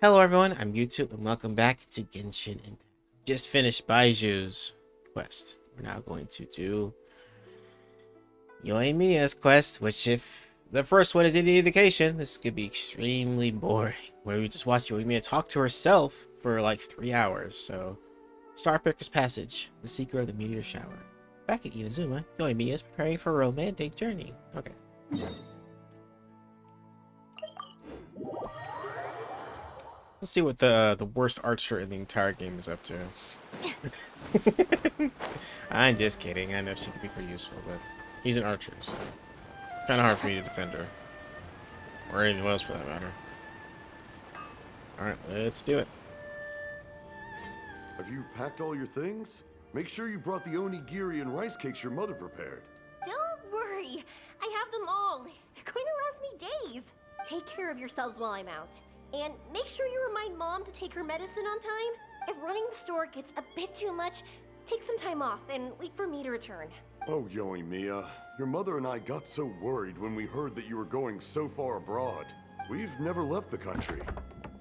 Hello everyone, I'm YouTube and welcome back to Genshin Impact. Just finished Baiju's quest. We're now going to do Yoimiya's quest, which if the first one is any indication, this could be extremely boring. Where we just watch Yoimiya talk to herself for like 3 hours. So, Starpicker's Passage, the Seeker of the Meteor Shower. Back at Inazuma, Yoimiya is preparing for a romantic journey. Okay. Let's see what the worst archer in the entire game is up to. I'm just kidding. I know she could be pretty useful, but he's an archer, so it's kind of hard for me to defend her. Or anyone else for that matter. Alright, let's do it. Have you packed all your things? Make sure you brought the onigiri and rice cakes your mother prepared. Don't worry. I have them all. They're going to last me days. Take care of yourselves while I'm out. And make sure you remind Mom to take her medicine on time. If running the store gets a bit too much, take some time off and wait for me to return. Oh, Yoimiya, your mother and I got so worried when we heard that you were going so far abroad. We've never left the country,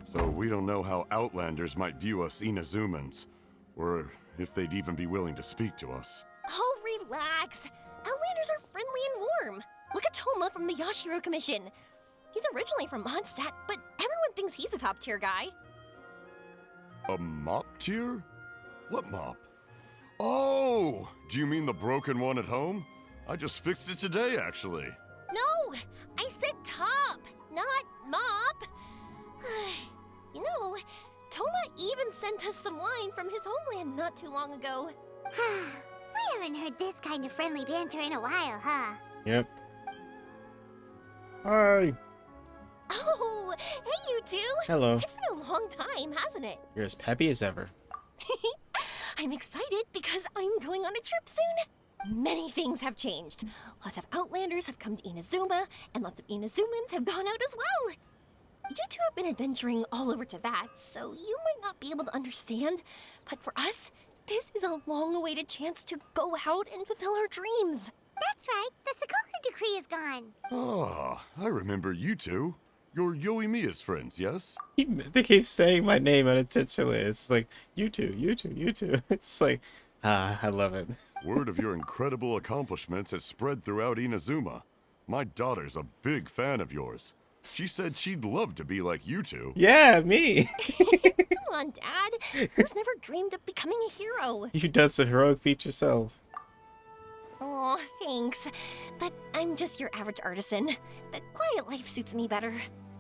so we don't know how Outlanders might view us Inazumans, or if they'd even be willing to speak to us. Oh, relax. Outlanders are friendly and warm. Look at Toma from the Yashiro Commission. He's originally from Mondstadt, but everyone thinks he's a top-tier guy. A mop tier? What mop? Oh! Do you mean the broken one at home? I just fixed it today, actually. No! I said top, not mop. You know, Toma even sent us some wine from his homeland not too long ago. We haven't heard this kind of friendly banter in a while, huh? Yep. Hi. Oh, hey you two! Hello. It's been a long time, hasn't it? You're as peppy as ever. I'm excited because I'm going on a trip soon. Many things have changed. Lots of Outlanders have come to Inazuma, and lots of Inazumans have gone out as well. You two have been adventuring all over Teyvat, so you might not be able to understand, but for us, this is a long-awaited chance to go out and fulfill our dreams. That's right, the Sakoku decree is gone. Ah, I remember you two. You're Yoimiya's friends, yes? They keep saying my name unintentionally. It's like, you two, you two, you two. It's like, I love it. Word of your incredible accomplishments has spread throughout Inazuma. My daughter's a big fan of yours. She said she'd love to be like you two. Yeah, me. Come on, Dad. Who's never dreamed of becoming a hero? You've done some heroic feats yourself. Oh, thanks. But I'm just your average artisan. The quiet life suits me better.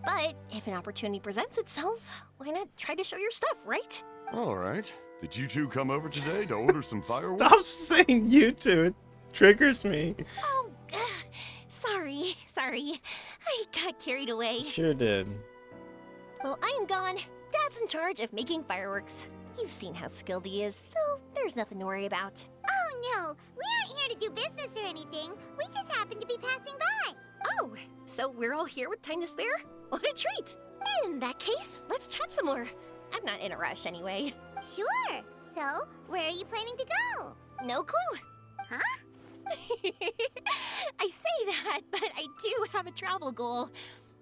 But if an opportunity presents itself, why not try to show your stuff, right? All right. Did you two come over today to order some fireworks? Stop saying you two. It triggers me. Oh, sorry. I got carried away. Sure did. Well, I'm gone. Dad's in charge of making fireworks. You've seen how skilled he is, so there's nothing to worry about. Oh no, we aren't here to do business or anything. We just happen to be passing by. Oh, so we're all here with time to spare? What a treat! In that case, let's chat some more. I'm not in a rush anyway. Sure. So, where are you planning to go? No clue. Huh? I say that, but I do have a travel goal.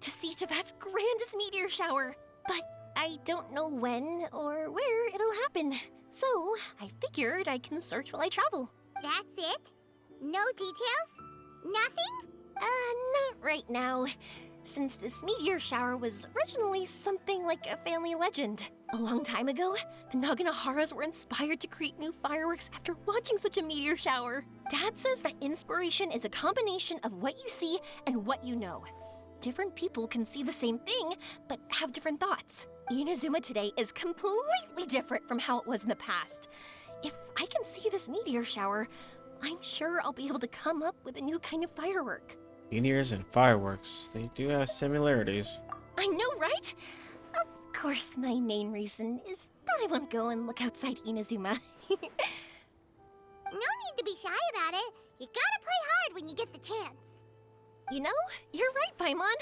To see Teyvat's grandest meteor shower. But I don't know when or where it'll happen. So, I figured I can search while I travel. That's it? No details? Nothing? Not right now. Since this meteor shower was originally something like a family legend. A long time ago, the Naganaharas were inspired to create new fireworks after watching such a meteor shower. Dad says that inspiration is a combination of what you see and what you know. Different people can see the same thing, but have different thoughts. Inazuma today is completely different from how it was in the past. If I can see this meteor shower, I'm sure I'll be able to come up with a new kind of firework. Meteors and fireworks, they do have similarities. I know, right? Of course, my main reason is that I want to go and look outside Inazuma. No need to be shy about it. You gotta play hard when you get the chance. You know, you're right, Paimon.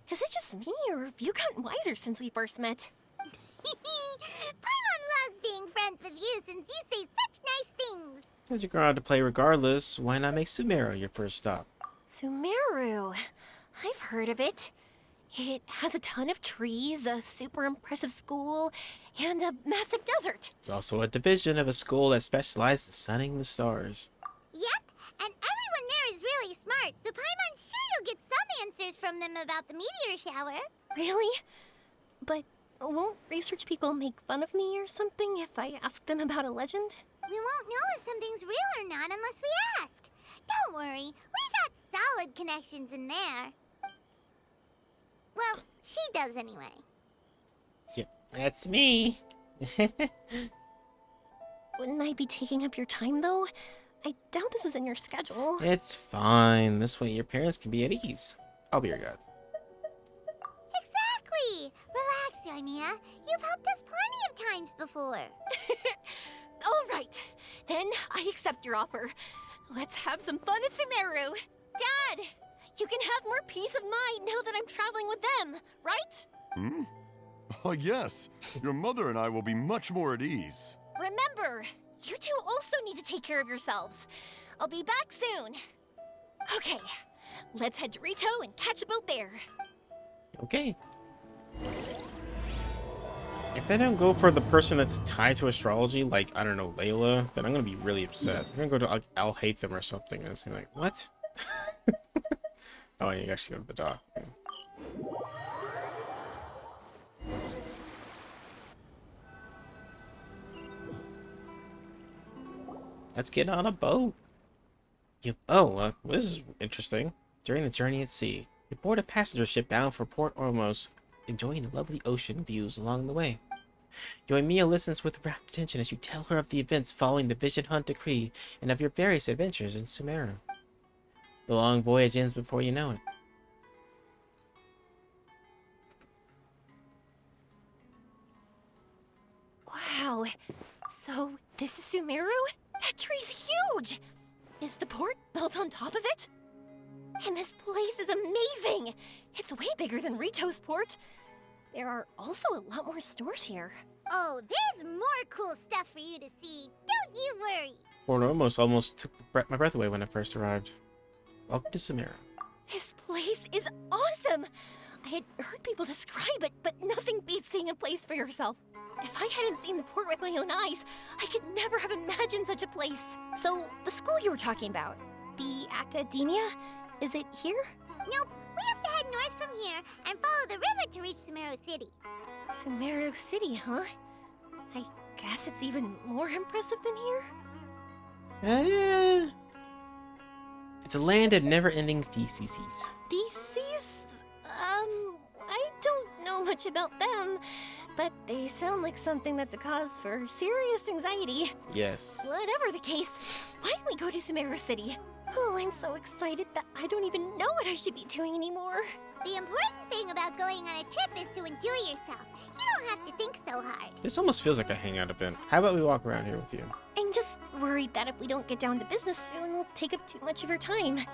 Is it just me, or have you gotten wiser since we first met? Paimon loves being friends with you since you say such nice things. Since you're going out to play regardless, why not make Sumeru your first stop? Sumeru. I've heard of it. It has a ton of trees, a super impressive school, and a massive desert. It's also a division of a school that specializes in studying the stars. Yep, and everyone there is really smart, so Paimon's sure you'll get some answers from them about the meteor shower. Really? But won't research people make fun of me or something if I ask them about a legend? We won't know if something's real or not unless we ask. Don't worry, we got solid connections in there. Well, she does anyway. Yep, that's me. Wouldn't I be taking up your time, though? I doubt this is in your schedule. It's fine. This way your parents can be at ease. I'll be your guide. Exactly! Relax, Yoimiya. You've helped us plenty of times before. All right, then I accept your offer. Let's have some fun at Sumeru. Dad, you can have more peace of mind now that I'm traveling with them, right? Hmm? Oh, yes. Your mother and I will be much more at ease. Remember, you two also need to take care of yourselves. I'll be back soon. Okay, let's head to Rito and catch a boat there. Okay. If they don't go for the person that's tied to astrology, like, I don't know, Layla, then I'm gonna be really upset. I'm gonna go to I'll hate them or something, and it's gonna be like, what? Oh, you actually go to the dock. Okay. Let's get on a boat. Yep. Oh, well, this is interesting. During the journey at sea, you board a passenger ship bound for Port Ormos, enjoying the lovely ocean views along the way. Yoimiya listens with rapt attention as you tell her of the events following the Vision Hunt decree and of your various adventures in Sumeru. The long voyage ends before you know it. Wow, so this is Sumeru? That tree's huge! Is the port built on top of it? And this place is amazing! It's way bigger than Rito's port. There are also a lot more stores here. Oh, there's more cool stuff for you to see. Don't you worry. Port Ormos almost took my breath away when I first arrived. Welcome to Sumeru. This place is awesome! I had heard people describe it, but nothing beats seeing a place for yourself. If I hadn't seen the port with my own eyes, I could never have imagined such a place. So, the school you were talking about, the academia, is it here? Nope, we have to head north from here and follow the river to reach Sumeru City. Sumeru City, huh? I guess it's even more impressive than here? It's a land of never-ending feces. Theses? I don't know much about them, but they sound like something that's a cause for serious anxiety. Yes. Whatever the case, why don't we go to Sumeru City? Oh, I'm so excited that I don't even know what I should be doing anymore. The important thing about going on a trip is to enjoy yourself. You don't have to think so hard. This almost feels like a hangout event. How about we walk around here with you? I'm just worried that if we don't get down to business soon, we'll take up too much of your time.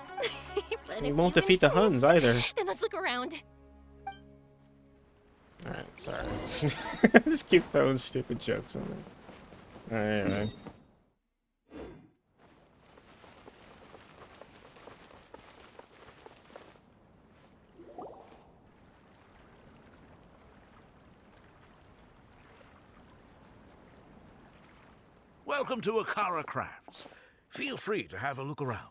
But We if won't you defeat the Huns insist, either. Then let's look around. Alright, sorry. Just keep throwing stupid jokes on there. Alright, anyway. Welcome to Akara Crafts. Feel free to have a look around.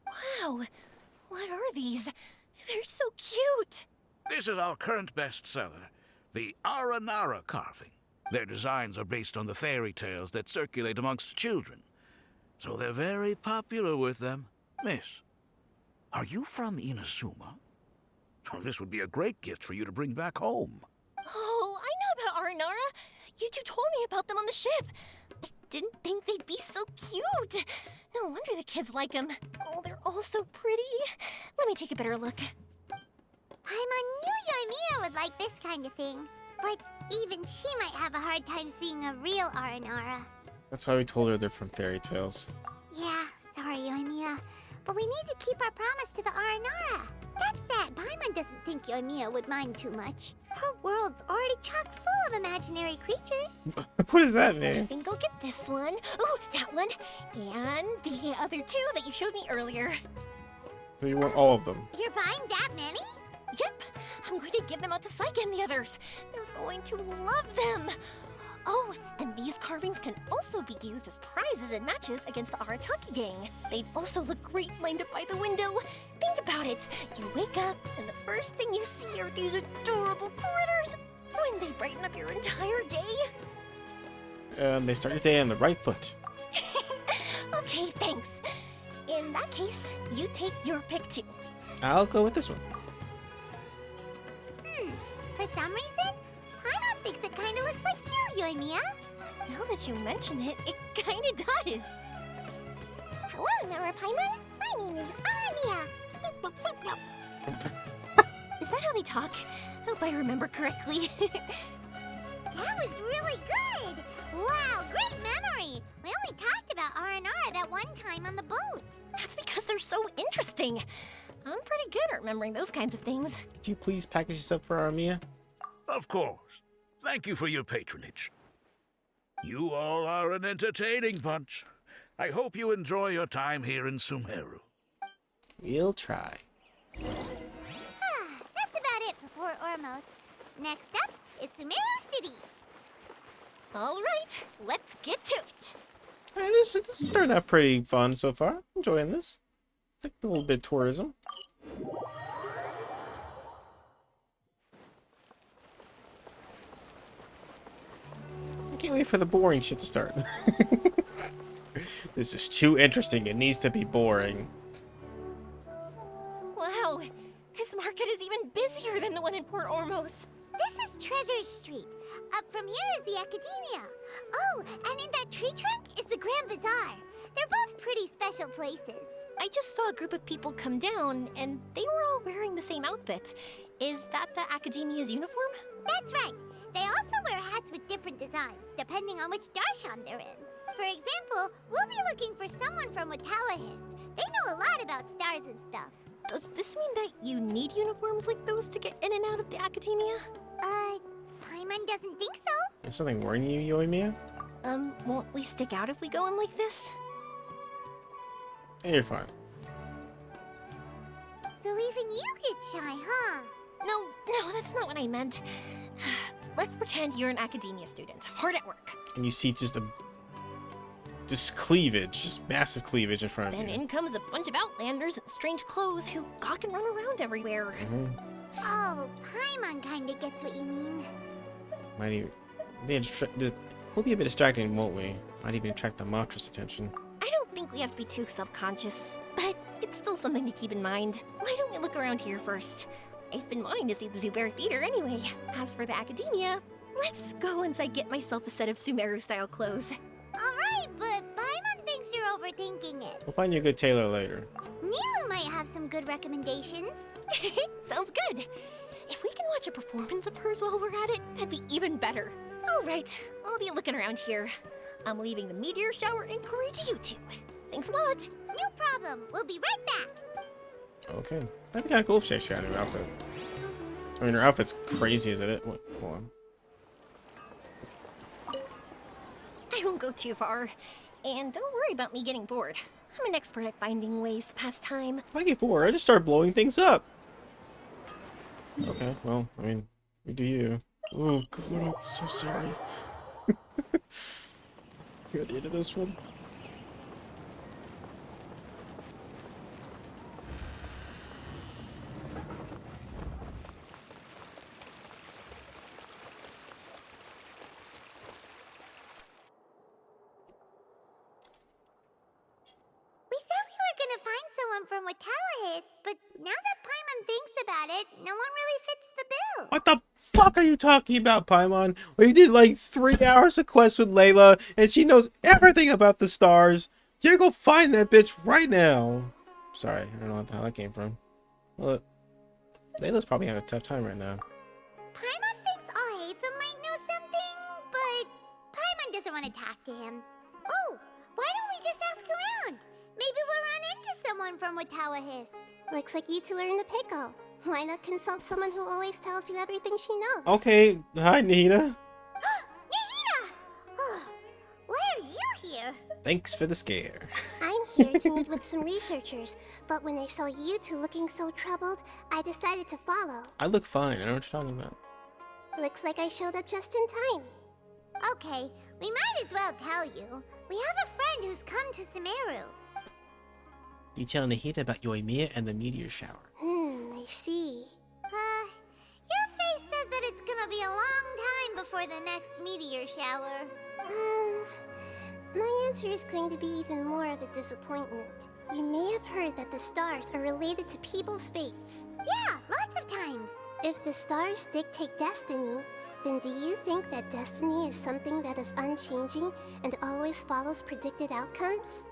Wow, what are these? They're so cute. This is our current bestseller, the Aranara carving. Their designs are based on the fairy tales that circulate amongst children, so they're very popular with them. Miss, are you from Inazuma? Oh, this would be a great gift for you to bring back home. Oh, I know about Aranara. You two told me about them on the ship. I didn't think they'd be so cute. No wonder the kids like them. Oh, they're all so pretty. Let me take a better look. Paimon knew Yoimiya would like this kind of thing. But even she might have a hard time seeing a real Aranara. That's why we told her they're from fairy tales. Yeah, sorry, Yoimiya. But we need to keep our promise to the Aranara. That said, Paimon doesn't think Yoimiya would mind too much. Her world's already chock full of imaginary creatures. What does that I mean? think I'll get this one. Ooh, that one. And the other two that you showed me earlier. So you want all of them? You're buying that many? Yep, I'm going to give them out to Saika and the others. They're going to love them. Oh, and these carvings can also be used as prizes in matches against the Arataki gang. They'd also look great lined up by the window. Think about it. You wake up, and the first thing you see are these adorable critters. Wouldn't they brighten up your entire day? They start your day on the right foot. Okay, thanks. In that case, you take your pick too. I'll go with this one. For some reason, Paimon thinks it kind of looks like you, Yoimiya. Now that you mention it, it kinda does. Hello, Nara Paimon. My name is Aramiya. Is that how they talk? Hope I remember correctly. That was really good. Wow, great memory. We only talked about Aranara that one time on the boat. That's because they're so interesting. I'm pretty good at remembering those kinds of things. Could you please package this up for Aramiya? Of course. Thank you for your patronage. You all are an entertaining bunch. I hope you enjoy your time here in Sumeru. We'll try. That's about it for Port Ormos. Next up is Sumeru City. All right, let's get to it. Alright, this is starting out pretty fun so far. Enjoying this. It's like a little bit of tourism. I can't wait for the boring shit to start. This is too interesting. It needs to be boring. Wow, this market is even busier than the one in Port Ormos. This is Treasure Street. Up from here is the Academia. Oh, and in that tree trunk is the Grand Bazaar. They're both pretty special places. I just saw a group of people come down, and they were all wearing the same outfit. Is that the Academia's uniform? That's right. They also wear hats with different designs, depending on which darshan they're in. For example, we'll be looking for someone from Watawahist. They know a lot about stars and stuff. Does this mean that you need uniforms like those to get in and out of the Academia? Paimon doesn't think so. Is something worrying you, Yoimiya? Won't we stick out if we go in like this? Hey, you're fine. So even you get shy, huh? No, that's not what I meant. Let's pretend you're an Academia student, hard at work. And you see just cleavage, just massive cleavage in front of Then you. in comes a bunch of outlanders in strange clothes who gawk and run around everywhere. Oh, Paimon kinda gets what you mean. Might even we'll be a bit distracting, won't we? Might even attract the Matra's attention. I don't think we have to be too self-conscious, but it's still something to keep in mind. Why don't we look around here first? I've been wanting to see the Zuber Theater anyway. As for the Academia, let's go once I get myself a set of Sumeru-style clothes. Alright, but Paimon thinks you're overthinking it. We'll find you a good tailor later. Nilu might have some good recommendations. Sounds good. If we can watch a performance of hers while we're at it, that'd be even better. Alright, I'll be looking around here. I'm leaving the meteor shower inquiry to you two. Thanks a lot. No problem. We'll be right back. Okay. That'd be kind of cool if she actually had a new outfit. I mean, her outfit's crazy, isn't it? Hold on. I won't go too far. And don't worry about me getting bored. I'm an expert at finding ways to pass time. If I get bored, I just start blowing things up. Okay, well, I mean, you do you. Oh, God, I'm so sorry. You're at the end of this one. We said we were gonna find someone from Watawahist, but now that Paimon thinks about it, no one really fits the bill. What the fuck are you talking about, Paimon? We did like 3 hours of quest with Layla, and she knows everything about the stars. You go find that bitch right now. Sorry, I don't know what the hell that came from. Well, Layla's probably having a tough time right now. Paimon thinks Alhaitham might know something, but Paimon doesn't want to talk to him. Oh, why don't we just ask around? Maybe we'll run into someone from Watawahist. Looks like you two are in the pickle. Why not consult someone who always tells you everything she knows? Okay, hi, Nina. Nahida! Oh, why are you here? Thanks for the scare. I'm here to meet with some researchers, but when I saw you two looking so troubled, I decided to follow. I look fine. I know what you're talking about. Looks like I showed up just in time. Okay, we might as well tell you. We have a friend who's come to Sumeru. You tell Nahida about Yoimiya and the meteor shower. I see. Your face says that it's gonna be a long time before the next meteor shower. My answer is going to be even more of a disappointment. You may have heard that the stars are related to people's fates. Yeah, lots of times. If the stars dictate destiny, then do you think that destiny is something that is unchanging and always follows predicted outcomes?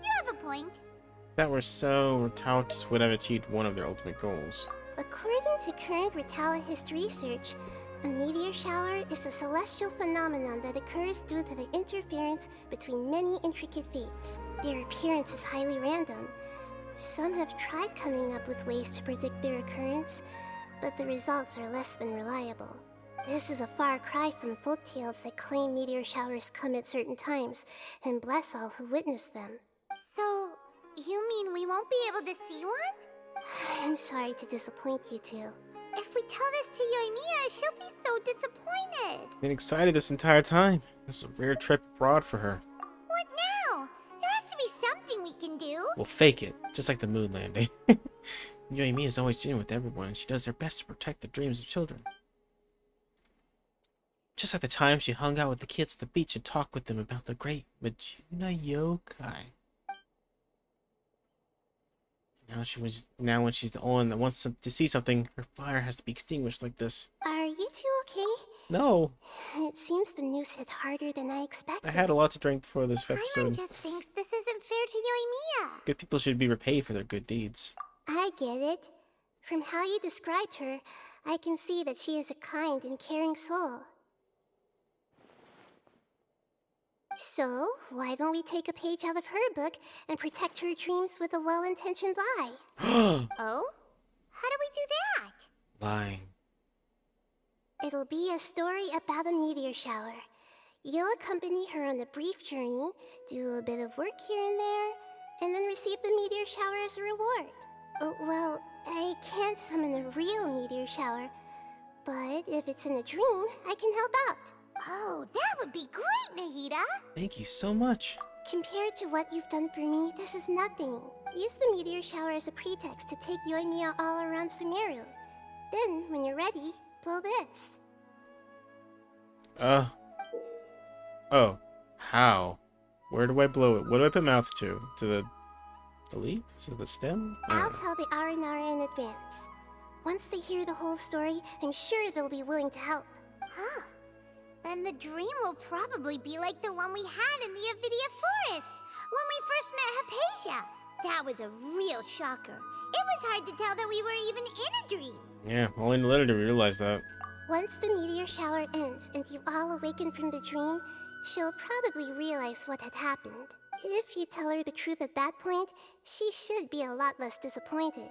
You have a point. That were so, Ratalis would have achieved one of their ultimate goals. According to current Ratalis research, a meteor shower is a celestial phenomenon that occurs due to the interference between many intricate fates. Their appearance is highly random. Some have tried coming up with ways to predict their occurrence, but the results are less than reliable. This is a far cry from folktales that claim meteor showers come at certain times and bless all who witness them. So, you mean we won't be able to see one? I'm sorry to disappoint you two. If we tell this to Yoimiya, she'll be so disappointed. Been excited this entire time. This is a rare trip abroad for her. What now? There has to be something we can do. We'll fake it, just like the moon landing. Yoimiya is always genuine with everyone, and she does her best to protect the dreams of children. Just like the time she hung out with the kids at the beach and talked with them about the great Majuna Yokai. Now when she's the one that wants to see something, her fire has to be extinguished like this. Are you two okay? No. It seems the news hit harder than I expected. I had a lot to drink before this Paimon episode. just thinks this isn't fair to Yoimiya. Good people should be repaid for their good deeds. I get it. From how you described her, I can see that she is a kind and caring soul. So, why don't we take a page out of her book and protect her dreams with a well-intentioned lie? Oh? How do we do that? Lying. It'll be a story about a meteor shower. You'll accompany her on a brief journey, do a bit of work here and there, and then receive the meteor shower as a reward. Oh, well, I can't summon a real meteor shower, but if it's in a dream, I can help out. Oh, that would be great, Nahida. Thank you so much. Compared to what you've done for me, this is nothing. Use the meteor shower as a pretext to take Yoimiya all around Sumeru. Then, when you're ready, blow this. Oh. How? Where do I blow it? What do I put mouth to? To the leaf? To the stem? I'll tell the Aranara in advance. Once they hear the whole story, I'm sure they'll be willing to help. Huh. Then the dream will probably be like the one we had in the Avidia Forest, when we first met Hypatia. That was a real shocker. It was hard to tell that we were even in a dream. Yeah, only in the letter did we realize that. Once the meteor shower ends and you all awaken from the dream, she'll probably realize what had happened. If you tell her the truth at that point, she should be a lot less disappointed.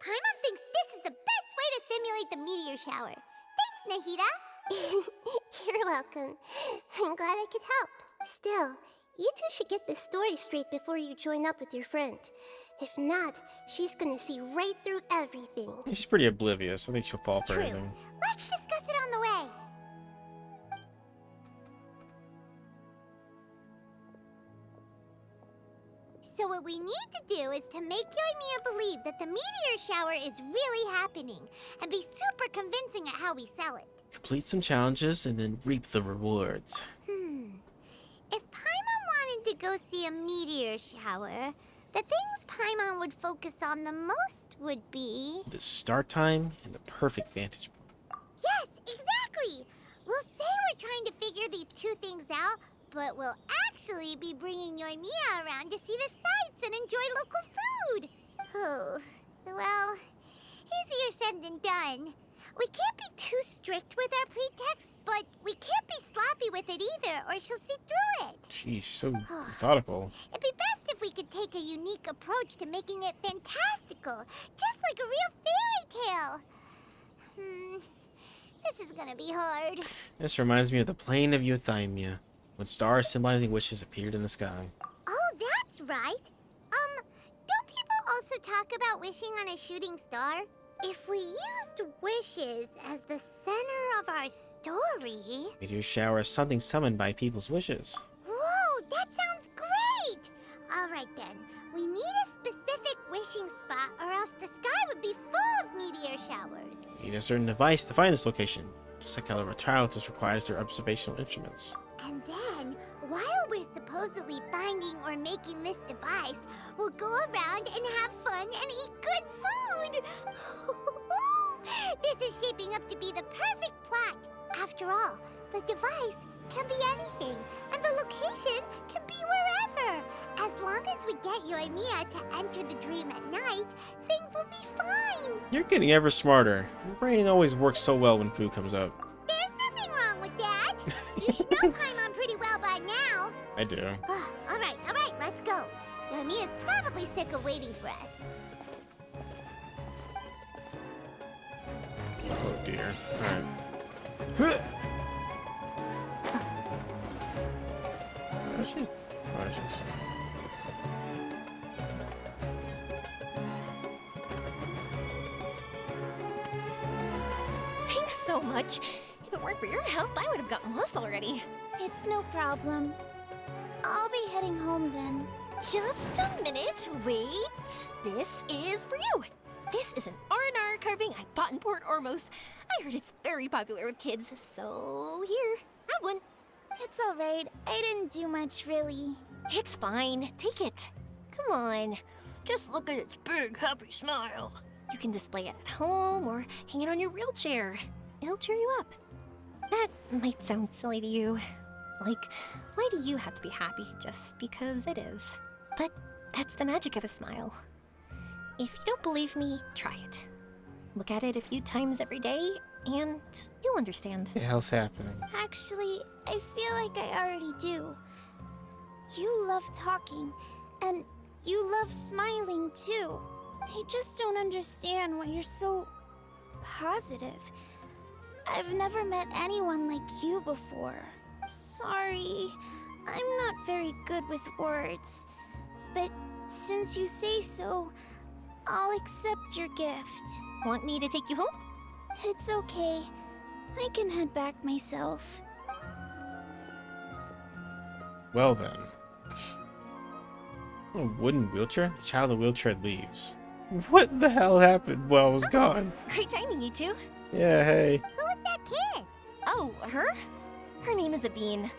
Paimon thinks this is the best way to simulate the meteor shower. Thanks, Nahida. You're welcome. I'm glad I could help. Still, you two should get this story straight before you join up with your friend. If not, she's gonna see right through everything. She's pretty oblivious. I think she'll fall for True. anything. Let's discuss it on the way. So what we need to do is to make Yoimiya believe that the meteor shower is really happening, and be super convincing at how we sell it. Complete some challenges and then reap the rewards. If Paimon wanted to go see a meteor shower, the things Paimon would focus on the most would be... The start time and the perfect vantage point. Yes, exactly! We'll say we're trying to figure these two things out, but we'll actually be bringing Yoimiya around to see the sights and enjoy local food. Oh, well, easier said than done. We can't be too strict with our pretext, but we can't be sloppy with it either, or she'll see through it. Jeez, so methodical. It'd be best if we could take a unique approach to making it fantastical, just like a real fairy tale. This is gonna be hard. This reminds me of the plain of Yoimiya, when stars symbolizing wishes appeared in the sky. Oh, that's right. Don't people also talk about wishing on a shooting star? If we used wishes as the center of our story... Meteor shower is something summoned by people's wishes. Whoa, that sounds great! Alright then, we need a specific wishing spot or else the sky would be full of meteor showers. You need a certain device to find this location, just like how the Rotile requires their observational instruments. And then, while we're supposedly finding or making this device, we'll go around and have fun and eat good food! This is shaping up to be the perfect plot. After all, the device can be anything, and the location can be wherever. As long as we get Yoimiya to enter the dream at night, things will be fine. You're getting ever smarter. Your brain always works so well when food comes up. There's nothing wrong with that. You should know Paimon pretty well by now. I do. Alright, let's go. Yoimiya's probably sick of waiting for us. Oh dear. Alright. Oh shit. Oh shit. Thanks so much. If it weren't for your help, I would have gotten lost already. It's no problem. I'll be heading home then. Just a minute, wait. This is for you. This is an R&R carving I bought in Port Ormos. I heard it's very popular with kids, so here, have one. It's alright. I didn't do much, really. It's fine, take it. Come on, just look at its big, happy smile. You can display it at home or hang it on your wheelchair. It'll cheer you up. That might sound silly to you. Like, why do you have to be happy just because it is? But that's the magic of a smile. If you don't believe me, try it. Look at it a few times every day, and you'll understand. What the hell's happening? Actually, I feel like I already do. You love talking, and you love smiling too. I just don't understand why you're so positive. I've never met anyone like you before. Sorry, I'm not very good with words. But since you say so, I'll accept your gift. Want me to take you home? It's okay. I can head back myself. Well then. A wooden wheelchair? The child in the wheelchair leaves. What the hell happened while I was gone? Great timing, you two. Yeah, hey. Who was that kid? Oh, her? Her name is Aveen.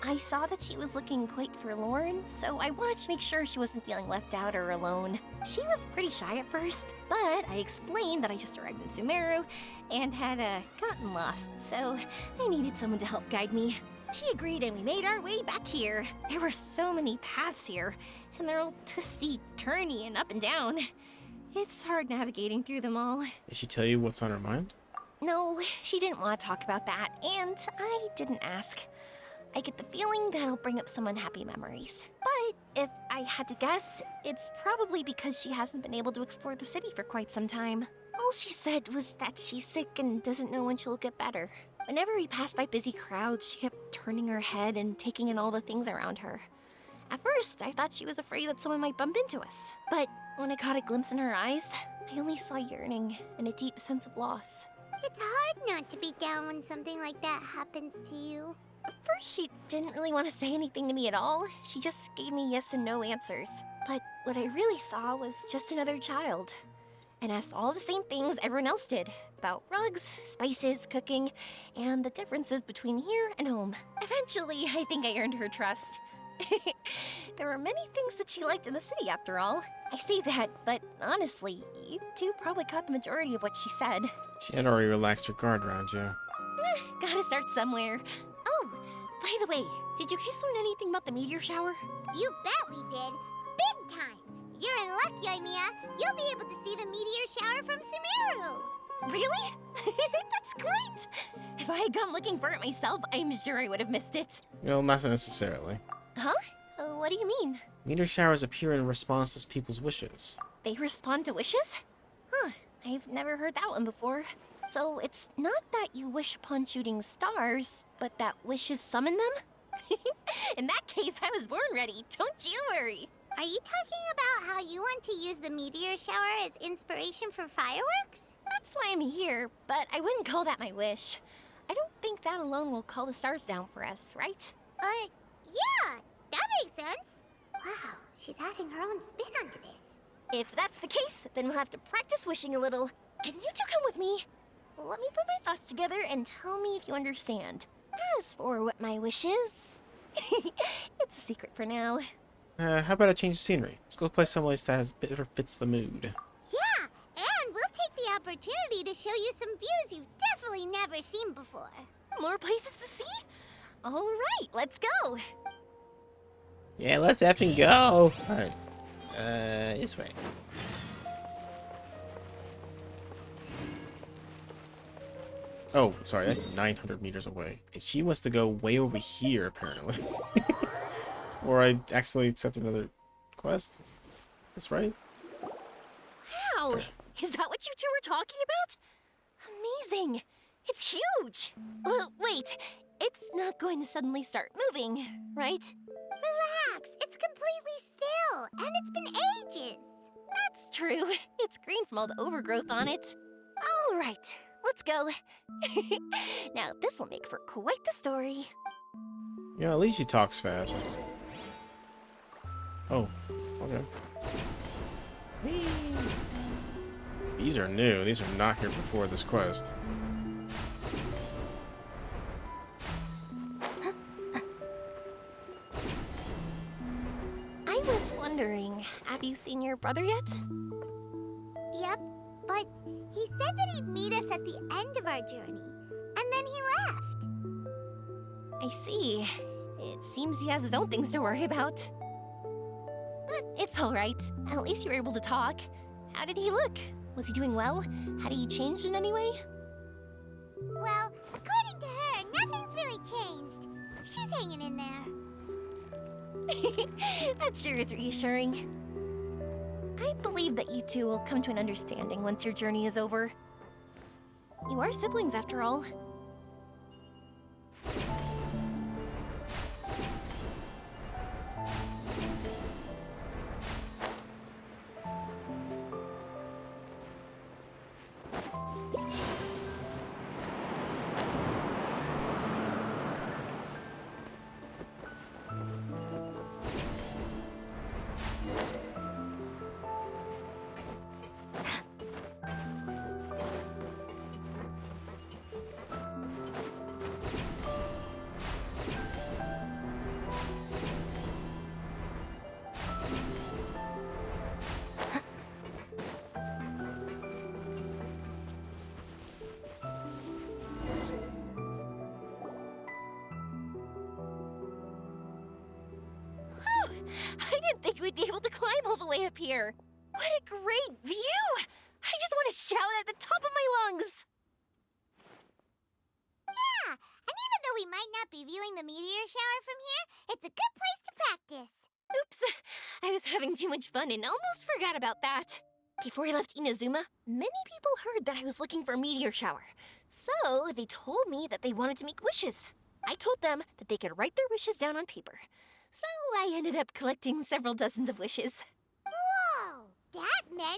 I saw that she was looking quite forlorn, so I wanted to make sure she wasn't feeling left out or alone. She was pretty shy at first, but I explained that I just arrived in Sumeru and had gotten lost, so I needed someone to help guide me. She agreed and we made our way back here. There were so many paths here, and they're all twisty, turny, and up and down. It's hard navigating through them all. Did she tell you what's on her mind? No, she didn't want to talk about that, and I didn't ask. I get the feeling that'll bring up some unhappy memories. But if I had to guess, it's probably because she hasn't been able to explore the city for quite some time. All she said was that she's sick and doesn't know when she'll get better. Whenever we passed by busy crowds, she kept turning her head and taking in all the things around her. At first, I thought she was afraid that someone might bump into us. But when I caught a glimpse in her eyes, I only saw yearning and a deep sense of loss. It's hard not to be down when something like that happens to you. At first, she didn't really want to say anything to me at all. She just gave me yes and no answers. But what I really saw was just another child. And asked all the same things everyone else did. About rugs, spices, cooking, and the differences between here and home. Eventually, I think I earned her trust. There were many things that she liked in the city, after all. I say that, but honestly, you two probably caught the majority of what she said. She had already relaxed her guard around you. Gotta start somewhere. Oh, by the way, did you guys learn anything about the meteor shower? You bet we did. Big time. You're in luck, Yoimiya. You'll be able to see the meteor shower from Sumeru. Really? That's great! If I had gone looking for it myself, I'm sure I would have missed it. Well, not necessarily. Huh? What do you mean? Meteor showers appear in response to people's wishes. They respond to wishes? Huh, I've never heard that one before. So it's not that you wish upon shooting stars, but that wishes summon them? In that case, I was born ready, don't you worry. Are you talking about how you want to use the meteor shower as inspiration for fireworks? That's why I'm here, but I wouldn't call that my wish. I don't think that alone will call the stars down for us, right? Yeah, that makes sense. Wow, she's adding her own spin onto this. If that's the case, then we'll have to practice wishing a little. Can you two come with me? Let me put my thoughts together and tell me if you understand. As for what my wish is, it's a secret for now. How about I change the scenery? Let's go play someplace that better fits the mood. Yeah, and we'll take the opportunity to show you some views you've definitely never seen before. More places to see? All right, let's go. Yeah, let's effing go. Alright. This way. Oh, sorry, that's 900 meters away. And she wants to go way over here, apparently. Or I accidentally accepted another quest. That's right. Wow, is that what you two were talking about? Amazing. It's huge. Wait, it's not going to suddenly start moving, right? Relax, it's completely still, and it's been ages. That's true. It's green from all the overgrowth on it. All right, let's go. Now, this will make for quite the story. Yeah, at least she talks fast. Oh, okay. These are new. These are not here before this quest. I was wondering, have you seen your brother yet? Yep, but he said that he'd meet us at the end of our journey, and then he left. I see. It seems he has his own things to worry about. But it's all right. At least you were able to talk. How did he look? Was he doing well? Had he changed in any way? Well, according to her, nothing's really changed. She's hanging in there. That sure is reassuring. I believe that you two will come to an understanding once your journey is over. You are siblings, after all. I didn't think we'd be able to climb all the way up here. What a great view! I just want to shout at the top of my lungs! Yeah, and even though we might not be viewing the meteor shower from here, it's a good place to practice. Oops, I was having too much fun and almost forgot about that. Before I left Inazuma, many people heard that I was looking for a meteor shower. So they told me that they wanted to make wishes. I told them that they could write their wishes down on paper. So I ended up collecting several dozens of wishes. Whoa, that many?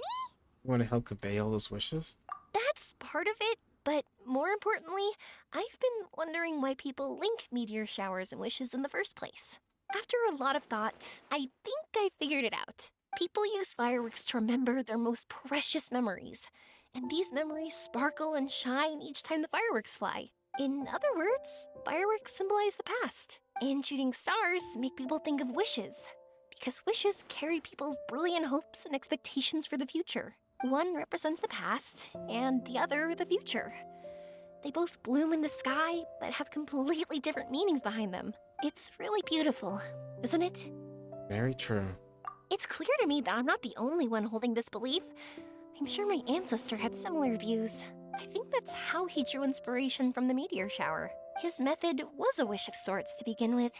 You want to help convey all those wishes? That's part of it, but more importantly, I've been wondering why people link meteor showers and wishes in the first place. After a lot of thought, I think I figured it out. People use fireworks to remember their most precious memories, and these memories sparkle and shine each time the fireworks fly. In other words, fireworks symbolize the past, and shooting stars make people think of wishes, because wishes carry people's brilliant hopes and expectations for the future. One represents the past, and the other the future. They both bloom in the sky, but have completely different meanings behind them. It's really beautiful, isn't it? Very true. It's clear to me that I'm not the only one holding this belief. I'm sure my ancestor had similar views. I think that's how he drew inspiration from the meteor shower. His method was a wish of sorts to begin with,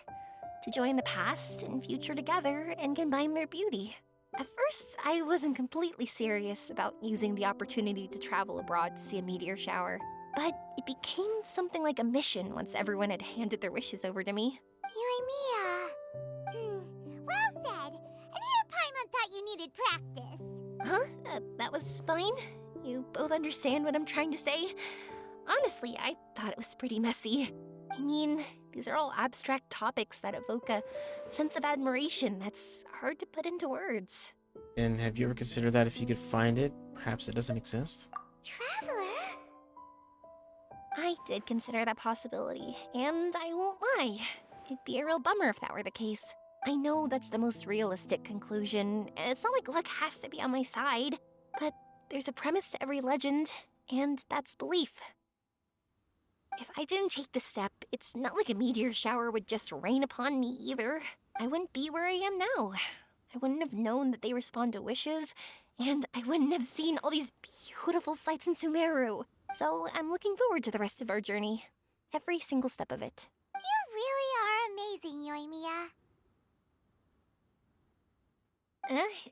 to join the past and future together and combine their beauty. At first, I wasn't completely serious about using the opportunity to travel abroad to see a meteor shower, but it became something like a mission once everyone had handed their wishes over to me. Yoimiya. Well said. And here good practice. Huh? That was fine? You both understand what I'm trying to say? Honestly, I thought it was pretty messy. I mean, these are all abstract topics that evoke a sense of admiration that's hard to put into words. And have you ever considered that if you could find it, perhaps it doesn't exist? Traveler? I did consider that possibility, and I won't lie. It'd be a real bummer if that were the case. I know that's the most realistic conclusion, and it's not like luck has to be on my side, but there's a premise to every legend, and that's belief. If I didn't take the step, it's not like a meteor shower would just rain upon me either. I wouldn't be where I am now. I wouldn't have known that they respond to wishes, and I wouldn't have seen all these beautiful sights in Sumeru. So I'm looking forward to the rest of our journey. Every single step of it. You really are amazing, Yoimiya.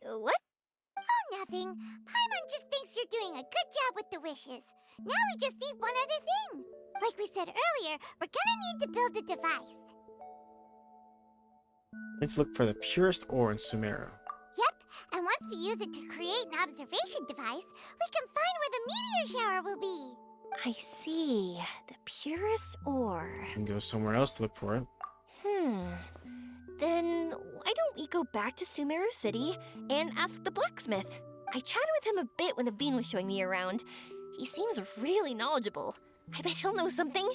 What? Oh, nothing. Paimon just thinks you're doing a good job with the wishes. Now we just need one other thing. Like we said earlier, we're gonna need to build a device. Let's look for the purest ore in Sumeru. Yep, and once we use it to create an observation device, we can find where the meteor shower will be. I see. The purest ore. We can go somewhere else to look for it. Then why don't we go back to Sumeru City and ask the blacksmith? I chatted with him a bit when Aveen was showing me around. He seems really knowledgeable. I bet he'll know something.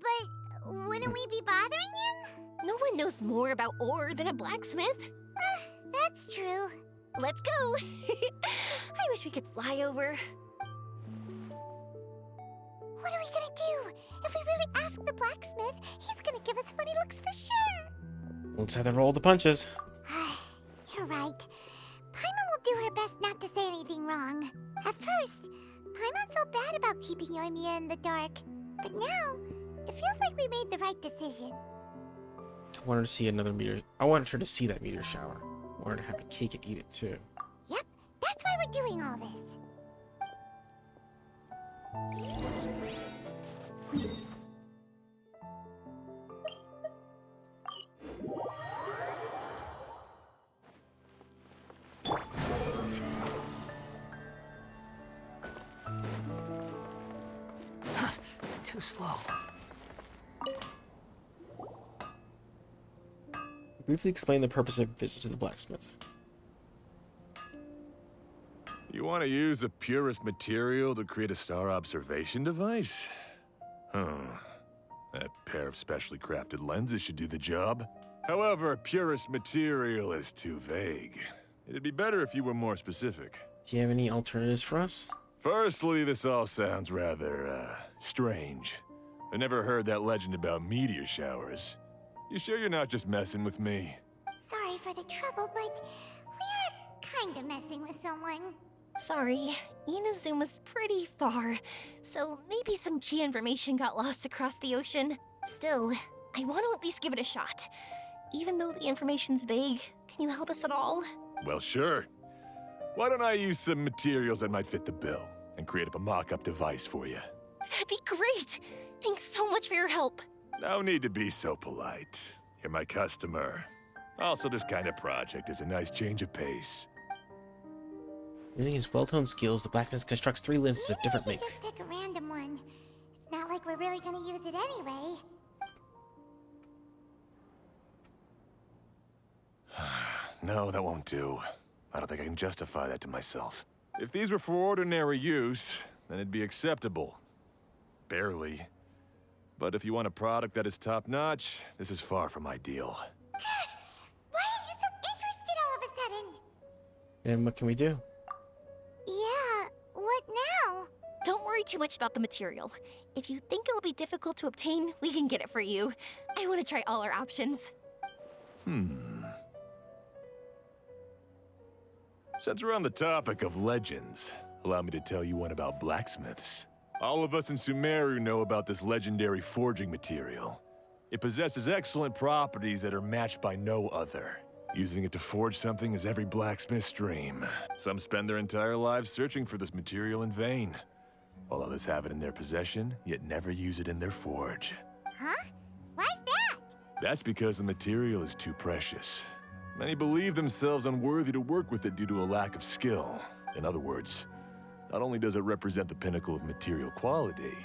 But wouldn't we be bothering him? No one knows more about ore than a blacksmith. That's true. Let's go! I wish we could fly over. What are we gonna do? If we really ask the blacksmith, he's gonna give us funny looks for sure. We'll just have to roll the punches. You're right. Paimon will do her best not to say anything wrong. At first, Paimon felt bad about keeping Yoimiya in the dark. But now, it feels like we made the right decision. I wanted to see another meteor. I wanted her to see that meteor shower. I wanted to have a cake and eat it too. Yep, that's why we're doing all this. Too slow. Briefly explain the purpose of your visit to the blacksmith. You want to use the purest material to create a star observation device? That pair of specially crafted lenses should do the job. However, purest material is too vague. It'd be better if you were more specific. Do you have any alternatives for us? Firstly, this all sounds rather, strange. I never heard that legend about meteor showers. You sure you're not just messing with me? Sorry for the trouble, but we are kinda messing with someone. Sorry, Inazuma's pretty far, so maybe some key information got lost across the ocean. Still, I want to at least give it a shot. Even though the information's vague, can you help us at all? Well, sure. Why don't I use some materials that might fit the bill and create up a mock-up device for you? That'd be great! Thanks so much for your help. No need to be so polite. You're my customer. Also, this kind of project is a nice change of pace. Using his well-toned skills, the blacksmith constructs 3 lenses of Maybe different we could makes. just pick a random one. It's not like we're really gonna use it anyway. No, that won't do. I don't think I can justify that to myself. If these were for ordinary use, then it'd be acceptable. Barely. But if you want a product that is top-notch, this is far from ideal. Why are you so interested all of a sudden? Then what can we do? Yeah, what now? Don't worry too much about the material. If you think it'll be difficult to obtain, we can get it for you. I want to try all our options. Since we're on the topic of legends, allow me to tell you one about blacksmiths. All of us in Sumeru know about this legendary forging material. It possesses excellent properties that are matched by no other. Using it to forge something is every blacksmith's dream. Some spend their entire lives searching for this material in vain, while others have it in their possession, yet never use it in their forge. Huh? Why's that? That's because the material is too precious. Many believe themselves unworthy to work with it due to a lack of skill. In other words, not only does it represent the pinnacle of material quality,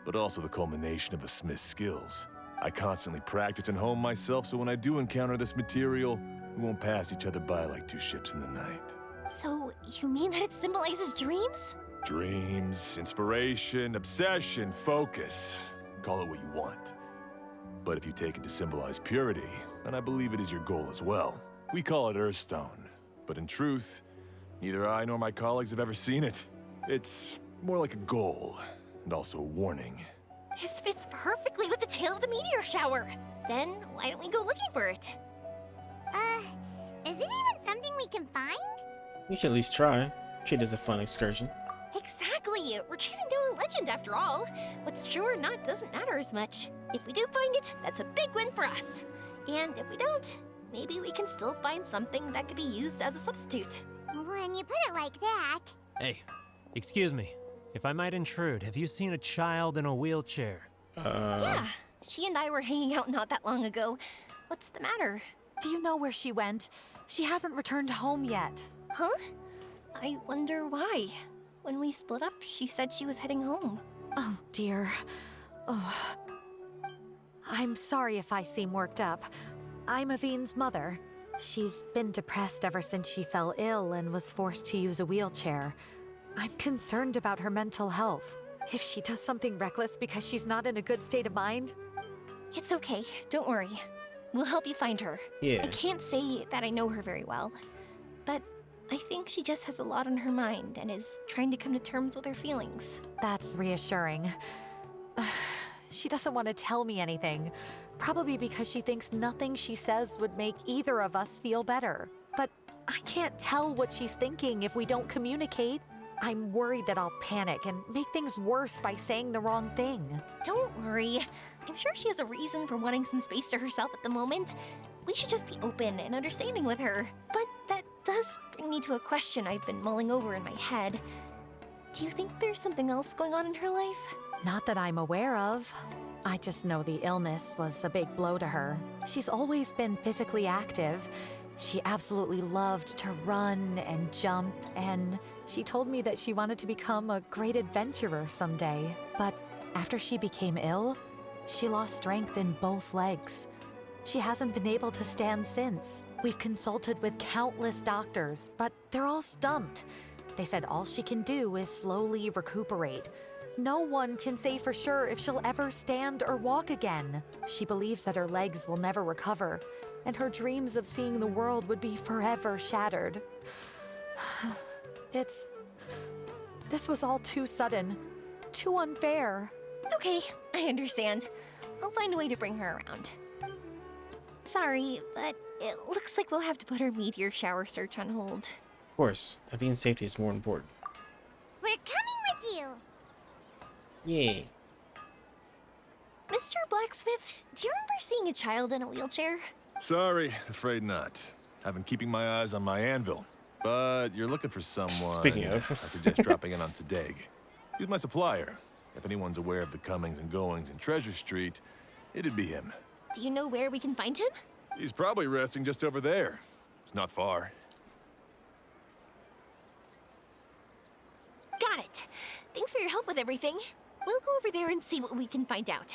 but also the culmination of a smith's skills. I constantly practice and hone myself, so when I do encounter this material, we won't pass each other by like two ships in the night. So, you mean that it symbolizes dreams? Dreams, inspiration, obsession, focus. Call it what you want. But if you take it to symbolize purity, then I believe it is your goal as well. We call it Earthstone, but in truth, neither I nor my colleagues have ever seen it. It's more like a goal, and also a warning. This fits perfectly with the tale of the meteor shower. Then, why don't we go looking for it? Is it even something we can find? We should at least try. Treat it as a fun excursion. Exactly! We're chasing down a legend after all. What's true or not doesn't matter as much. If we do find it, that's a big win for us. And if we don't, maybe we can still find something that could be used as a substitute. When you put it like that... Hey, excuse me. If I might intrude, have you seen a child in a wheelchair? Yeah, she and I were hanging out not that long ago. What's the matter? Do you know where she went? She hasn't returned home yet. Huh? I wonder why. When we split up, she said she was heading home. Oh, dear. Oh. I'm sorry if I seem worked up. I'm Avine's mother. She's been depressed ever since she fell ill and was forced to use a wheelchair. I'm concerned about her mental health. If she does something reckless because she's not in a good state of mind... It's okay, don't worry. We'll help you find her. Yeah. I can't say that I know her very well, but I think she just has a lot on her mind and is trying to come to terms with her feelings. That's reassuring. She doesn't want to tell me anything, probably because she thinks nothing she says would make either of us feel better. But I can't tell what she's thinking if we don't communicate. I'm worried that I'll panic and make things worse by saying the wrong thing. Don't worry. I'm sure she has a reason for wanting some space to herself at the moment. We should just be open and understanding with her. But that does bring me to a question I've been mulling over in my head. Do you think there's something else going on in her life? Not that I'm aware of. I just know the illness was a big blow to her. She's always been physically active. She absolutely loved to run and jump, and she told me that she wanted to become a great adventurer someday. But after she became ill, she lost strength in both legs. She hasn't been able to stand since. We've consulted with countless doctors, but they're all stumped. They said all she can do is slowly recuperate. No one can say for sure if she'll ever stand or walk again. She believes that her legs will never recover, and her dreams of seeing the world would be forever shattered. This was all too sudden, too unfair. Okay, I understand. I'll find a way to bring her around. Sorry, but it looks like we'll have to put our meteor shower search on hold. Of course, Avine's safety is more important. We're coming with you! Yay. Mr. Blacksmith, do you remember seeing a child in a wheelchair? Sorry, afraid not. I've been keeping my eyes on my anvil. But you're looking for someone... Speaking of. I suggest dropping in on Tadeg. He's my supplier. If anyone's aware of the comings and goings in Treasure Street, it'd be him. Do you know where we can find him? He's probably resting just over there. It's not far. Got it. Thanks for your help with everything. We'll go over there and see what we can find out.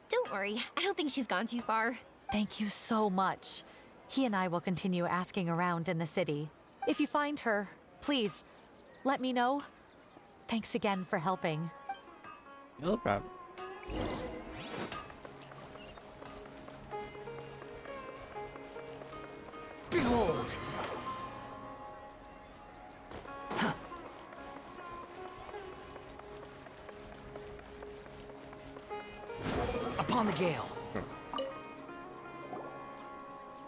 Don't worry, I don't think she's gone too far. Thank you so much. He and I will continue asking around in the city. If you find her, please, let me know. Thanks again for helping. No problem. Behold! Upon the gale.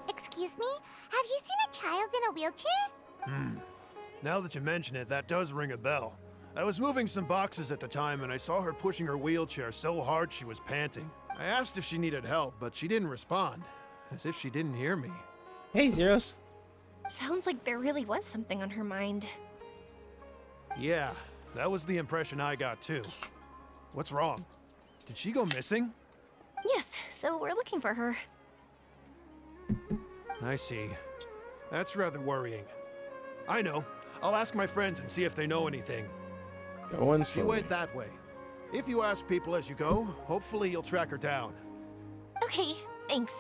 Excuse me? Have you seen a child in a wheelchair? Now that you mention it, that does ring a bell. I was moving some boxes at the time and I saw her pushing her wheelchair so hard she was panting. I asked if she needed help, but she didn't respond, as if she didn't hear me. Hey, Zeros. Sounds like there really was something on her mind. Yeah, that was the impression I got too. What's wrong? Did she go missing? Yes, so we're looking for her. I see. That's rather worrying. I know. I'll ask my friends and see if they know anything. Going She slowly. went that way. If you ask people as you go, hopefully you'll track her down. Okay, thanks.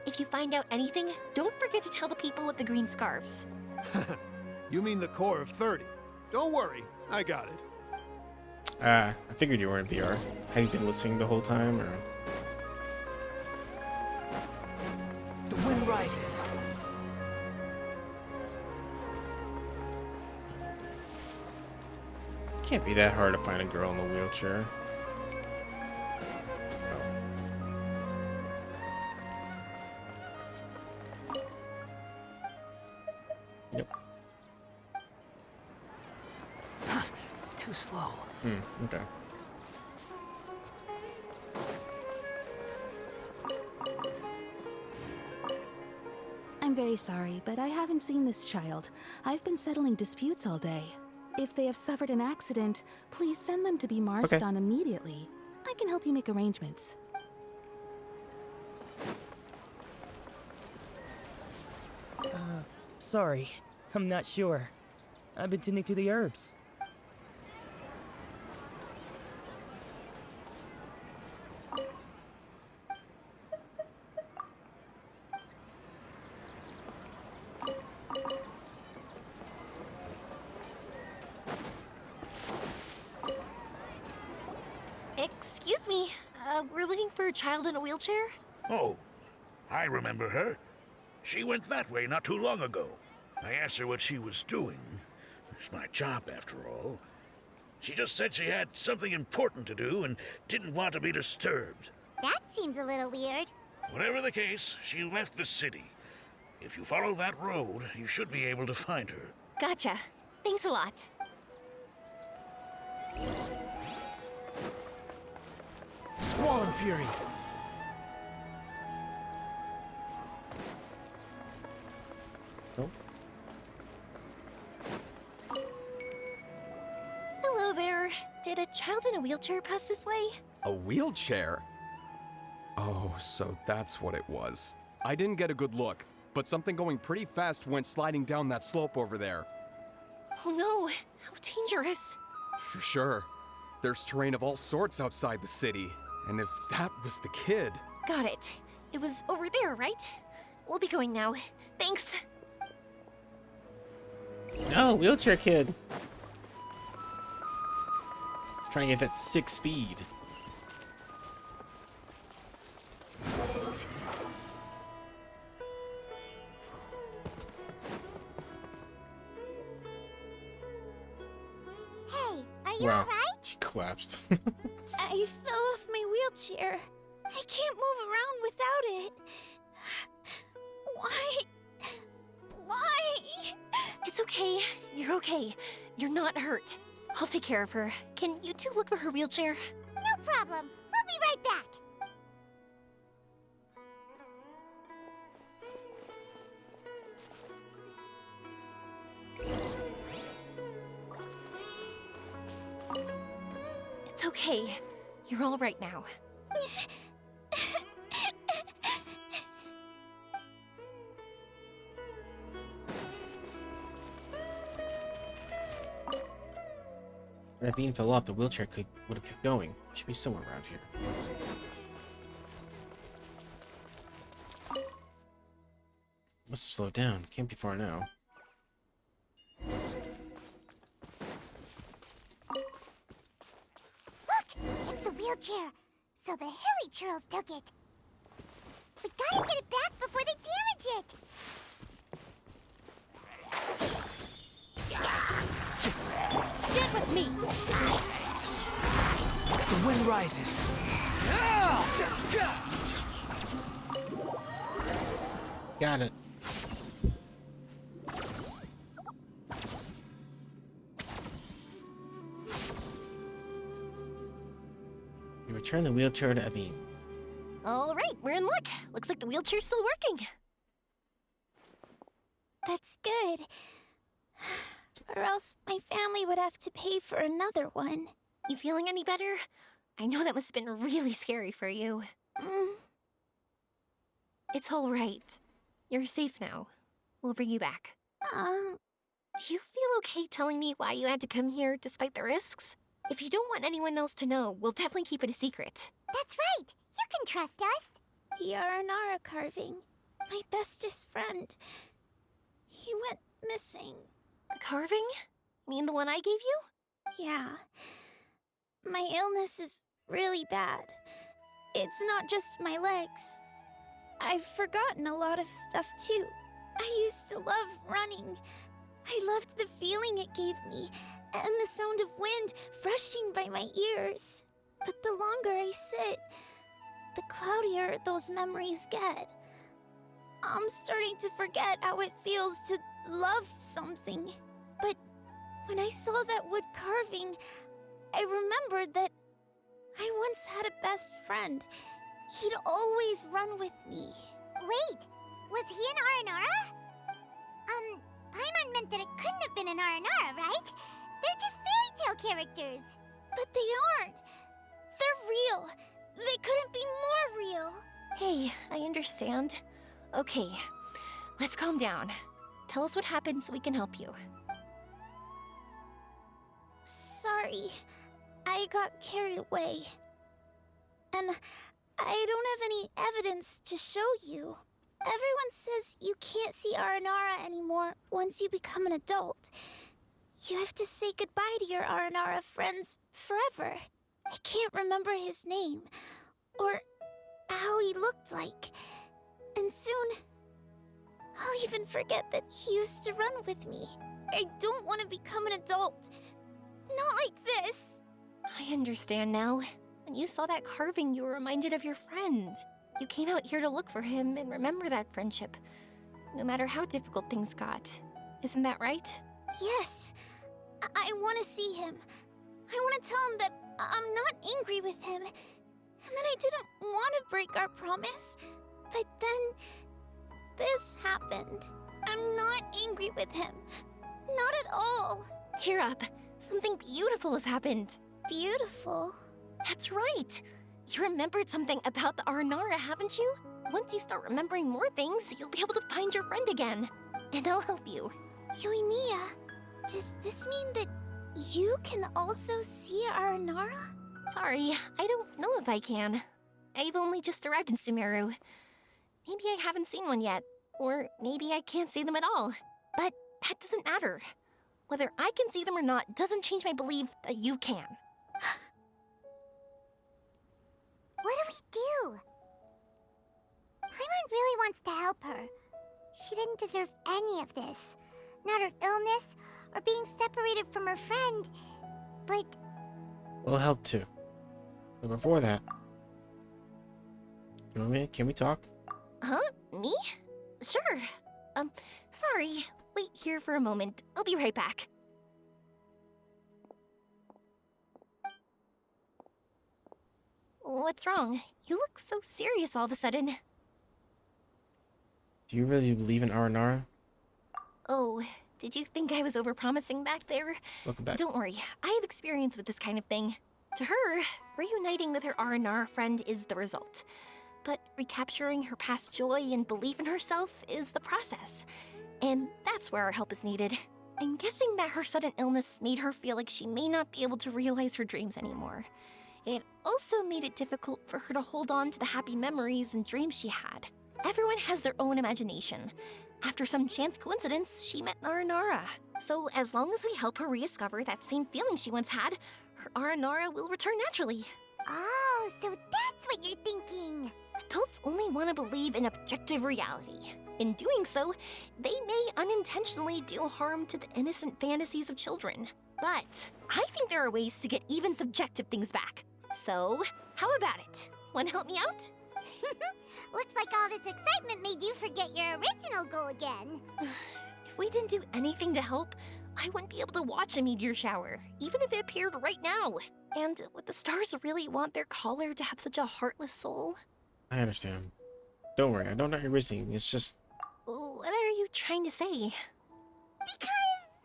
If you find out anything, don't forget to tell the people with the green scarves. You mean the core of 30. Don't worry, I got it. I figured you were in VR. Have you been listening the whole time, or? The wind rises. Can't be that hard to find a girl in a wheelchair. Yep. Too slow. Okay. I'm very sorry, but I haven't seen this child. I've been settling disputes all day. If they have suffered an accident, please send them to be marched on immediately. I can help you make arrangements. Sorry. I'm not sure. I've been tending to the herbs. Excuse me, we're looking for a child in a wheelchair? Oh, I remember her. She went that way not too long ago. I asked her what she was doing. It's my job, after all. She just said she had something important to do and didn't want to be disturbed. That seems a little weird. Whatever the case, she left the city. If you follow that road, you should be able to find her. Gotcha. Thanks a lot. Squall and Fury. Nope. Hello there. Did a child in a wheelchair pass this way? A wheelchair? Oh, so that's what it was. I didn't get a good look, but something going pretty fast went sliding down that slope over there. Oh no, how dangerous. For sure. There's terrain of all sorts outside the city, and if that was the kid... Got it. It was over there, right? We'll be going now. Thanks. No, wheelchair kid. Trying to get that 6 speed. Hey, are you Wow. alright? She collapsed. I fell off my wheelchair. I can't move around without it. Why? Why? It's okay. You're okay. You're not hurt. I'll take care of her. Can you two look for her wheelchair? No problem. We'll be right back. It's okay. You're all right now. If Ravine fell off, the wheelchair would have kept going. Should be somewhere around here. Must have slowed down. Can't be far now. Look! It's the wheelchair. So the hilly churls took it. We gotta get it back before they damage it. Stand with me! The wind rises. Got it. You return the wheelchair to Avine. All right, we're in luck. Looks like the wheelchair's still working. That's good. Or else my family would have to pay for another one. You feeling any better? I know that must have been really scary for you. Mm. It's all right. You're safe now. We'll bring you back. Do you feel okay telling me why you had to come here despite the risks? If you don't want anyone else to know, we'll definitely keep it a secret. That's right. You can trust us. The Aranara carving. My bestest friend. He went missing. The carving? You mean the one I gave you? Yeah. My illness is really bad. It's not just my legs. I've forgotten a lot of stuff too. I used to love running. I loved the feeling it gave me, and the sound of wind rushing by my ears. But the longer I sit, the cloudier those memories get. I'm starting to forget how it feels to love something. But when I saw that wood carving, I remembered that I once had a best friend. He'd always run with me. Wait, was he an Aranara? Paimon meant that it couldn't have been an Aranara, right? They're just fairy tale characters. But they aren't. They're real. They couldn't be more real. Hey, I understand. Okay, let's calm down. Tell us what happened so we can help you. Sorry, I got carried away. And I don't have any evidence to show you. Everyone says you can't see Aranara anymore once you become an adult. You have to say goodbye to your Aranara friends forever. I can't remember his name, or how he looked like. And soon, I'll even forget that he used to run with me. I don't want to become an adult. Not like this. I understand now. When you saw that carving, you were reminded of your friend. You came out here to look for him and remember that friendship, no matter how difficult things got. Isn't that right? Yes. I want to see him. I want to tell him that I'm not angry with him, and that I didn't want to break our promise. But then, this happened. I'm not angry with him. Not at all. Cheer up. Something beautiful has happened. Beautiful? That's right. You remembered something about the Aranara, haven't you? Once you start remembering more things, you'll be able to find your friend again. And I'll help you. Yoimiya, does this mean that you can also see Aranara? Sorry, I don't know if I can. I've only just arrived in Sumeru. Maybe I haven't seen one yet, or maybe I can't see them at all. But that doesn't matter. Whether I can see them or not doesn't change my belief that you can. What do we do? Paimon really wants to help her. She didn't deserve any of this. Not her illness, or being separated from her friend. But... We'll help too. But before that... Yoimiya, can we talk? Huh? Me? Sure. Sorry. Wait here for a moment. I'll be right back. What's wrong? You look so serious all of a sudden. Do you really believe in Aranara? Oh, did you think I was overpromising back there? Welcome back. Don't worry, I have experience with this kind of thing. To her, reuniting with her Aranara friend is the result. But recapturing her past joy and belief in herself is the process. And that's where our help is needed. I'm guessing that her sudden illness made her feel like she may not be able to realize her dreams anymore. It also made it difficult for her to hold on to the happy memories and dreams she had. Everyone has their own imagination. After some chance coincidence, she met Aranara. So as long as we help her rediscover that same feeling she once had, her Aranara will return naturally. Oh, so that's what you're thinking. Adults only want to believe in objective reality. In doing so, they may unintentionally do harm to the innocent fantasies of children. But I think there are ways to get even subjective things back. So, how about it? Want to help me out? Looks like all this excitement made you forget your original goal again. If we didn't do anything to help, I wouldn't be able to watch a meteor shower, even if it appeared right now. And would the stars really want their caller to have such a heartless soul? I understand. Don't worry, I don't know your reasoning. It's just... What are you trying to say? Because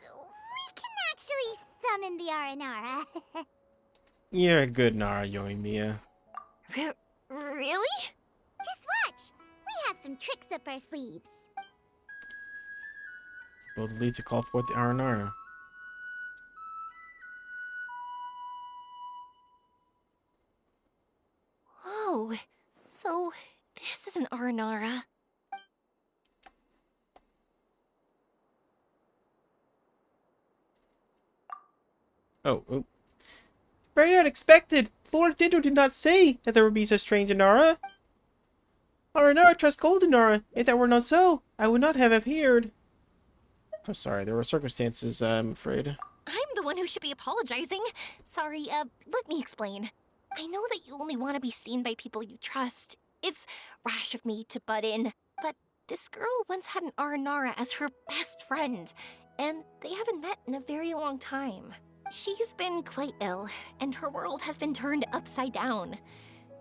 we can actually summon the Aranara. You're a good Nara, Yoimiya. Really? Just watch. We have some tricks up our sleeves. boldly to call forth the Aranara. Whoa, so this is an Aranara. Oh. Very unexpected! Lord Dindo did not say that there would be such strange Anara. Aranara trusts Goldenara. If that were not so, I would not have appeared. I'm sorry, there were circumstances, I'm afraid. I'm the one who should be apologizing. Sorry, let me explain. I know that you only want to be seen by people you trust. It's rash of me to butt in, but this girl once had an Aranara as her best friend, and they haven't met in a very long time. She's been quite ill, and her world has been turned upside down.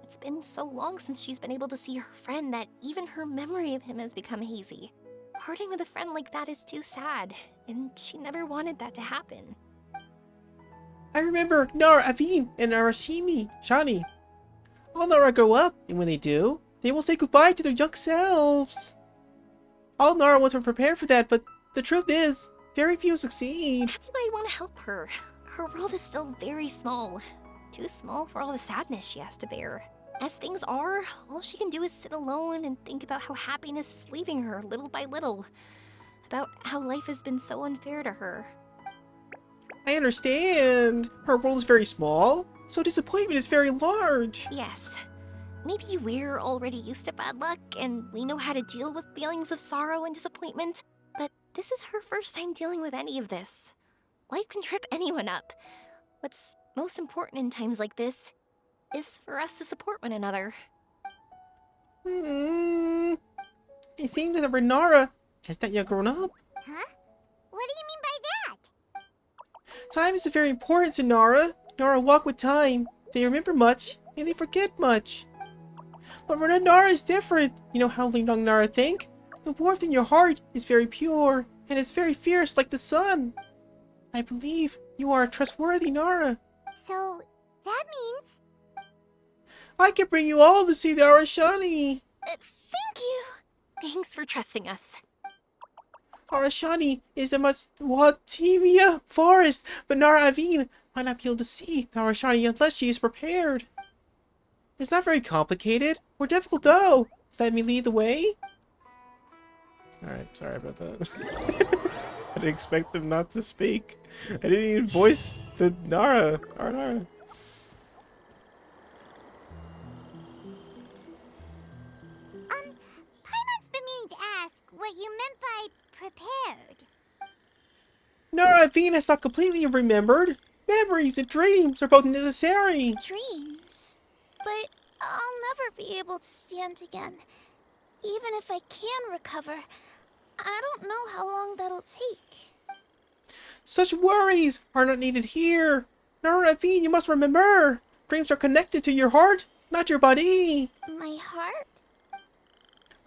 It's been so long since she's been able to see her friend that even her memory of him has become hazy. Parting with a friend like that is too sad, and she never wanted that to happen. I remember Nara Aveen and Arashimi, Shani. All Nara grow up, and when they do, they will say goodbye to their young selves. All Nara wants to prepare for that, but the truth is, very few succeed. That's why I want to help her. Her world is still very small. Too small for all the sadness she has to bear. As things are, all she can do is sit alone and think about how happiness is leaving her little by little. About how life has been so unfair to her. I understand. Her world is very small, so disappointment is very large. Yes. Maybe we're already used to bad luck, and we know how to deal with feelings of sorrow and disappointment, but this is her first time dealing with any of this. Life can trip anyone up. What's most important in times like this is for us to support one another. It seems that Renara has not yet grown up. Huh? What do you mean by that? Time is very important to Nara. Nara walk with time. They remember much, and they forget much. But Nara is different. You know how young Nara think? The warmth in your heart is very pure, and it's very fierce like the sun. I believe you are a trustworthy Nara. So, that means... I can bring you all to see the Arashani. Thank you. Thanks for trusting us. Arashani is the Watimia forest, but Nara Aveen might not be able to see the Arashani unless she is prepared. It's not very complicated or difficult though. Let me lead the way. Alright, sorry about that. I didn't expect them not to speak. I didn't even voice the Nara. Nara. Paimon's been meaning to ask what you meant by prepared. Nara Aveen has not completely remembered. Memories and dreams are both necessary. Dreams? But I'll never be able to stand again. Even if I can recover, I don't know how long that'll take. Such worries are not needed here. Nara Aveen, you must remember. Dreams are connected to your heart, not your body. My heart?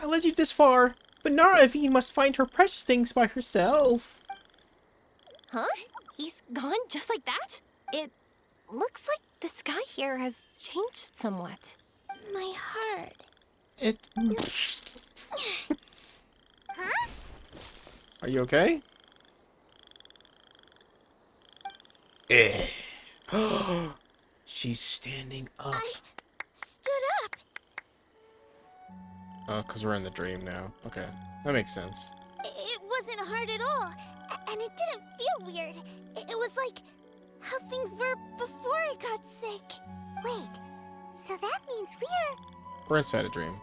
I led you this far, but Nara Aveen must find her precious things by herself. Huh? He's gone just like that? It looks like the sky here has changed somewhat. My heart. It... Huh? Are you okay? She's standing up. I stood up. Oh, because we're in the dream now. Okay, that makes sense. It wasn't hard at all, and it didn't feel weird. It was like how things were before I got sick. Wait, so that means We're inside a dream.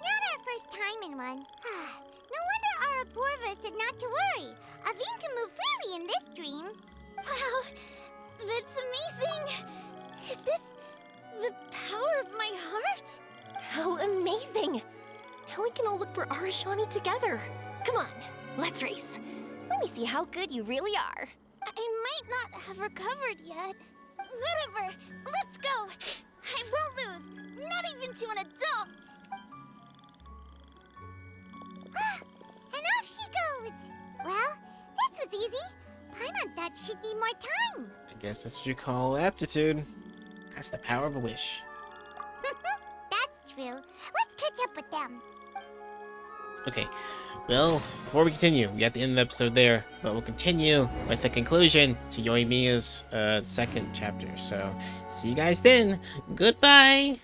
not our first time in one. No wonder Araporva said not to worry. Aveen can move freely in this dream. Wow, that's amazing. Is this the power of my heart? How amazing! Now we can all look for Arashani together. Come on, let's race. Let me see how good you really are. I might not have recovered yet. Whatever, let's go. I won't lose, not even to an adult. And off she goes. Well, this was easy. Paimon thought she'd need more time. I guess that's what you call aptitude. That's the power of a wish. That's true. Let's catch up with them. Okay, well, before we continue, we have to end the episode there, but we'll continue with the conclusion to Yoimiya's second chapter. So, see you guys then. Goodbye!